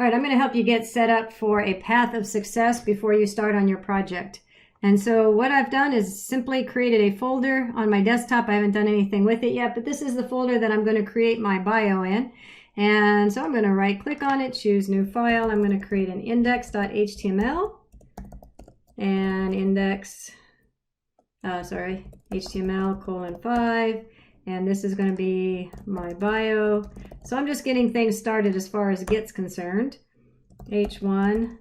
All right, I'm going to help you get set up for a path of success before you start on your project. And so what I've done is simply created a folder on my desktop. I haven't done anything with it yet, but this is the folder that I'm going to create my bio in. And so I'm going to right click on it, choose new file. I'm going to create an index.html and HTML:5. And this is going to be my bio. So I'm just getting things started as far as Git's concerned. H1,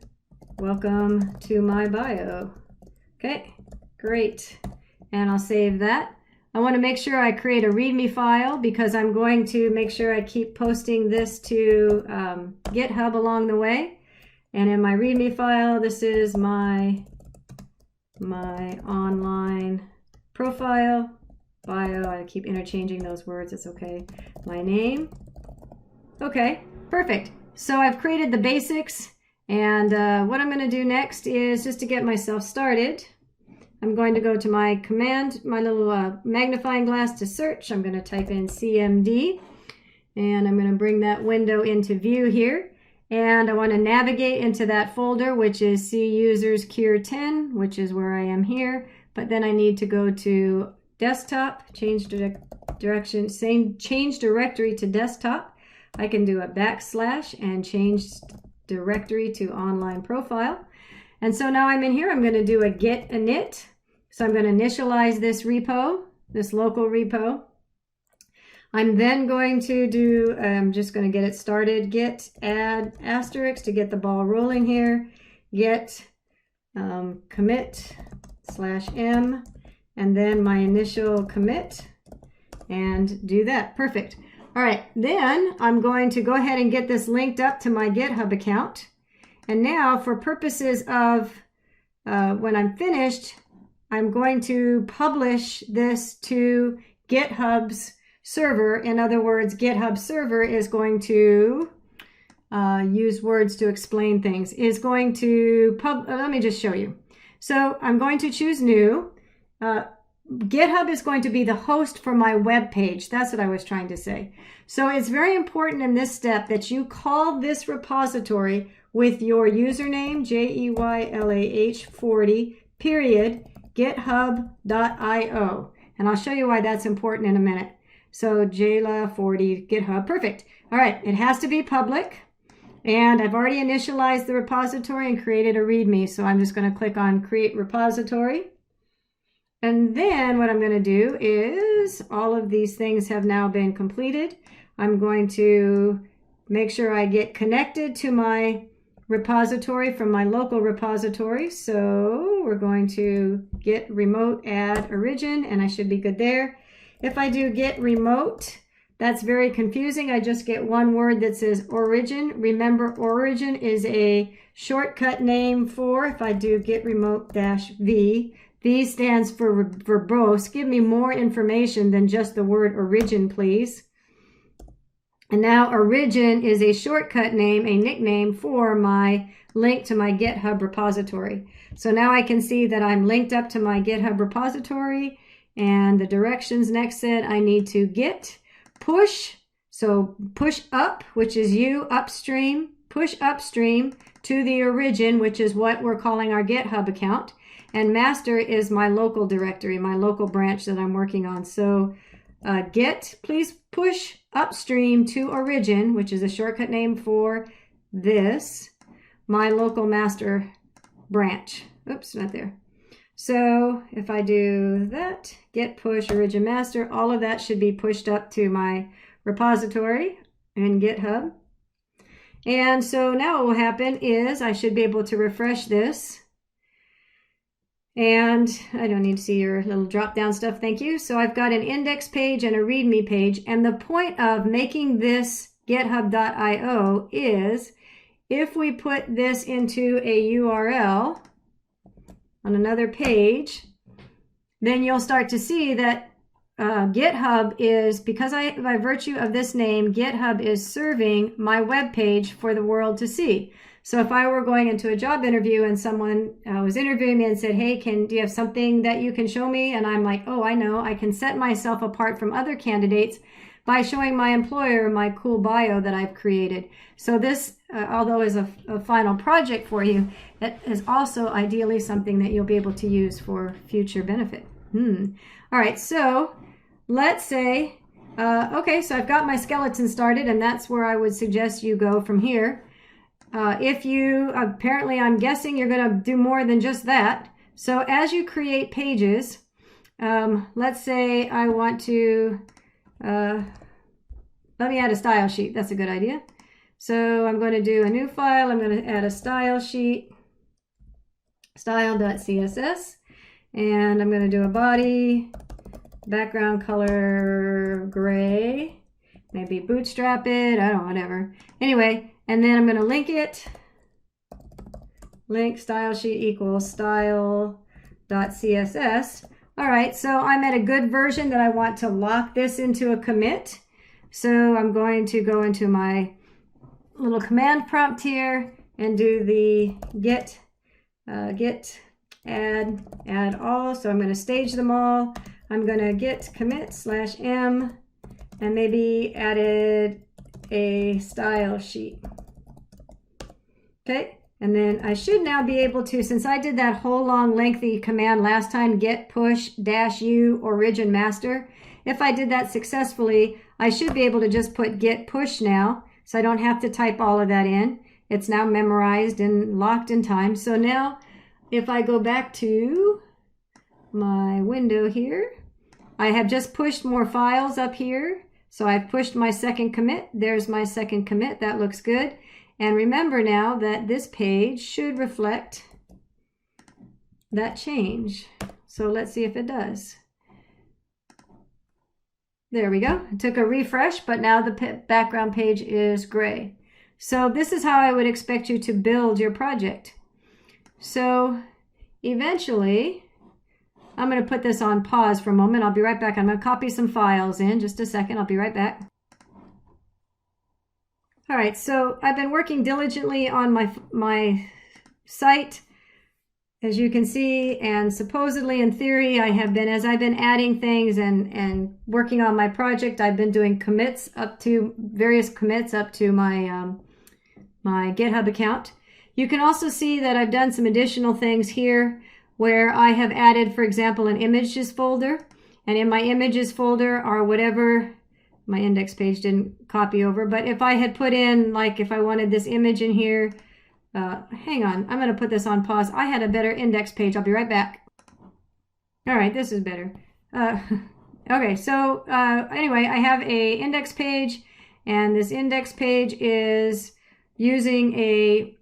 welcome to my bio. Okay, great. And I'll save that. I want to make sure I create a README file because I'm going to make sure I keep posting this to GitHub along the way. And in my README file, this is my online profile. Bio, I keep interchanging those words, it's okay. My name. Okay, perfect. So I've created the basics, and what I'm going to do next is just to get myself started, I'm going to go to my command, my little magnifying glass to search. I'm going to type in CMD, and I'm going to bring that window into view here. And I want to navigate into that folder, which is C users cure 10, which is where I am here. But then I need to go to desktop, change direction, change directory to desktop. I can do a / and change directory to online profile. And so now I'm in here, I'm going to do a git init. So I'm going to initialize this repo, this local repo. I'm then going to do, I'm just going to get it started, git add asterisk to get the ball rolling here, git commit /m, and then my initial commit, and do that. Perfect. All right, then I'm going to go ahead and get this linked up to my GitHub account. And now for purposes of when I'm finished, I'm going to publish this to GitHub's server. In other words, GitHub server is going to use words to explain things, is going to let me just show you. So I'm going to choose new. GitHub is going to be the host for my web page. That's what I was trying to say. So it's very important in this step that you call this repository with your username, JEYLAH40, period, github.io. And I'll show you why that's important in a minute. So JEYLAH40 GitHub, perfect. All right, it has to be public. And I've already initialized the repository and created a README. So I'm just going to click on Create Repository. And then what I'm going to do is all of these things have now been completed. I'm going to make sure I get connected to my repository from my local repository. So we're going to git remote add origin, and I should be good there. If I do git remote, that's very confusing. I just get one word that says origin. Remember, origin is a shortcut name for, if I do git remote -v, V stands for verbose. Give me more information than just the word origin, please. And now origin is a shortcut name, a nickname for my link to my GitHub repository. So now I can see that I'm linked up to my GitHub repository, and the directions next said I need to git push. So push up, which is you, upstream, push upstream to the origin, which is what we're calling our GitHub account. And master is my local directory, my local branch that I'm working on. So git, please push upstream to origin, which is a shortcut name for this, my local master branch. Oops, not there. So if I do that, git push origin master, all of that should be pushed up to my repository in GitHub. And so now what will happen is I should be able to refresh this. And I don't need to see your little drop down stuff, thank you. So I've got an index page and a README page. And the point of making this github.io is if we put this into a URL on another page, then you'll start to see that GitHub is, because by virtue of this name, GitHub is serving my web page for the world to see. So if I were going into a job interview and someone was interviewing me and said, hey, do you have something that you can show me? And I'm like, oh, I know, I can set myself apart from other candidates by showing my employer my cool bio that I've created. So this, although is a final project for you, it is also ideally something that you'll be able to use for future benefit. All right, so let's say, okay, so I've got my skeleton started, and that's where I would suggest you go from here. If you, apparently I'm guessing you're going to do more than just that. So as you create pages, let's say I want to, let me add a style sheet. That's a good idea. So I'm going to do a new file. I'm going to add a style sheet, style.css, and I'm going to do a body, background color gray, maybe bootstrap it, I don't know, whatever. Anyway, and then I'm going to link it. Link style sheet equals style.css. All right, so I'm at a good version that I want to lock this into a commit. So I'm going to go into my little command prompt here and do the git add all. So I'm going to stage them all. I'm going to git commit /m and maybe added a style sheet. Okay, and then I should now be able to, since I did that whole long lengthy command last time, git push -u origin master, if I did that successfully, I should be able to just put git push now, so I don't have to type all of that in. It's now memorized and locked in time. So now if I go back to my window here, I have just pushed more files up here. So I've pushed my second commit. There's my second commit. That looks good. And remember now that this page should reflect that change. So let's see if it does. There we go. It took a refresh, but now the background page is gray. So this is how I would expect you to build your project. So eventually, I'm going to put this on pause for a moment. I'll be right back. I'm going to copy some files in just a second. I'll be right back. All right, so I've been working diligently on my site, as you can see, and supposedly in theory I have been, as I've been adding things and working on my project, I've been doing commits up to, various commits up to my, my GitHub account. You can also see that I've done some additional things here where I have added, for example, an images folder, and in my images folder are whatever, my index page didn't copy over, but if I had put in, like if I wanted this image in here, hang on, I'm going to put this on pause. I had a better index page. I'll be right back. All right, this is better. Okay, so anyway, I have a index page, and this index page is using a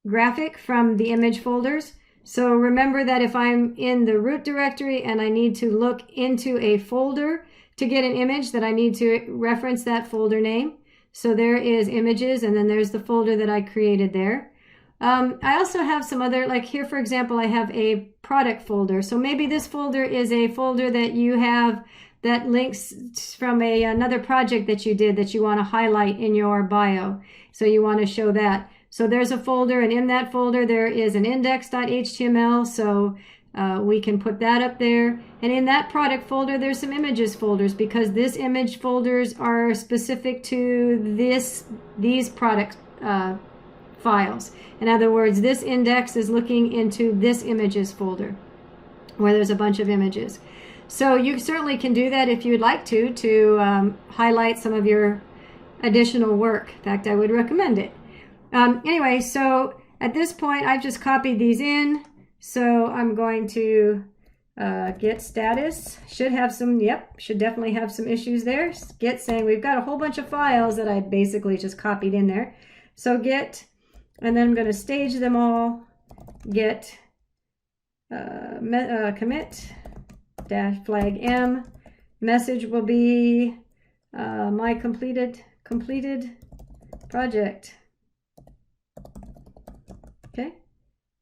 graphic from the image folders. So remember that if I'm in the root directory and I need to look into a folder to get an image, that I need to reference that folder name. So there is images, and then there's the folder that I created there. I also have some other, like here, for example, I have a product folder. So maybe this folder is a folder that you have that links from another project that you did that you want to highlight in your bio. So you want to show that. So there's a folder, and in that folder there is an index.html. So we can put that up there. And in that product folder, there's some images folders, because this image folders are specific to these product files. In other words, this index is looking into this images folder where there's a bunch of images. So you certainly can do that if you'd like to highlight some of your additional work. In fact, I would recommend it. Anyway, so at this point, I've just copied these in. So I'm going to git status. Should have some, yep, should definitely have some issues there. Git saying we've got a whole bunch of files that I basically just copied in there. So git, and then I'm going to stage them all. Git commit dash flag m. Message will be my completed project. Okay.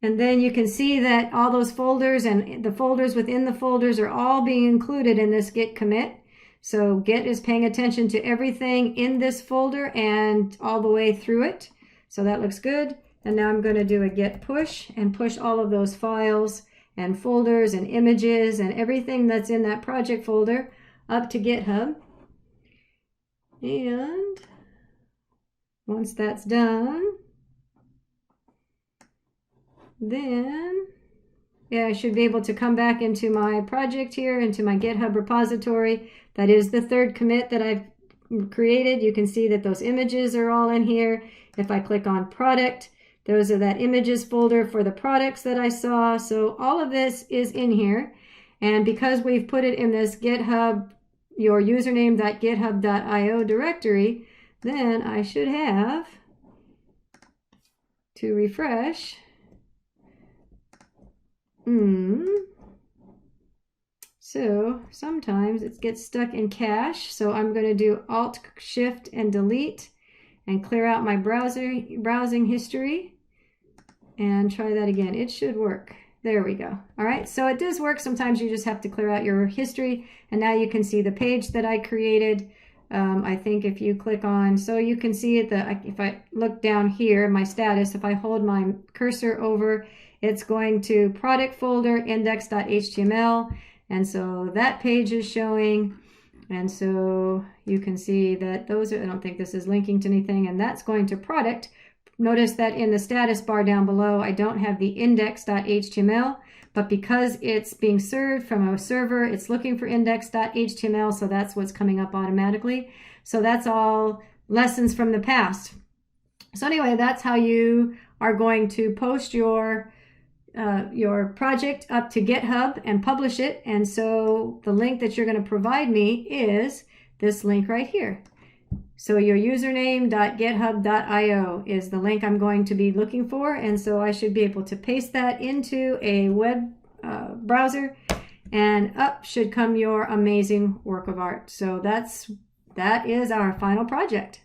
And then you can see that all those folders and the folders within the folders are all being included in this git commit. So Git is paying attention to everything in this folder and all the way through it. So that looks good. And now I'm going to do a git push and push all of those files and folders and images and everything that's in that project folder up to GitHub. And once that's done, then yeah, I should be able to come back into my project here, into my GitHub repository. That is the third commit that I've created. You can see that those images are all in here. If I click on product, those are that images folder for the products that I saw. So all of this is in here. And because we've put it in this GitHub, your username.github.io directory, then I should have to refresh. So sometimes it gets stuck in cache. So I'm going to do Alt, Shift, and Delete and clear out my browsing history and try that again. It should work. There we go. All right, so it does work. Sometimes you just have to clear out your history, and now you can see the page that I created. I think if you click on, so you can see it, if I look down here, my status, if I hold my cursor over, it's going to product folder index.html, and so that page is showing. And so you can see that those are, I don't think this is linking to anything, and that's going to product. Notice that in the status bar down below, I don't have the index.html, but because it's being served from a server, it's looking for index.html, so that's what's coming up automatically. So that's all lessons from the past. So anyway, that's how you are going to post your project up to GitHub and publish it. And so the link that you're going to provide me is this link right here. So your username.github.io is the link I'm going to be looking for. And so I should be able to paste that into a web browser, and up should come your amazing work of art. So that is our final project.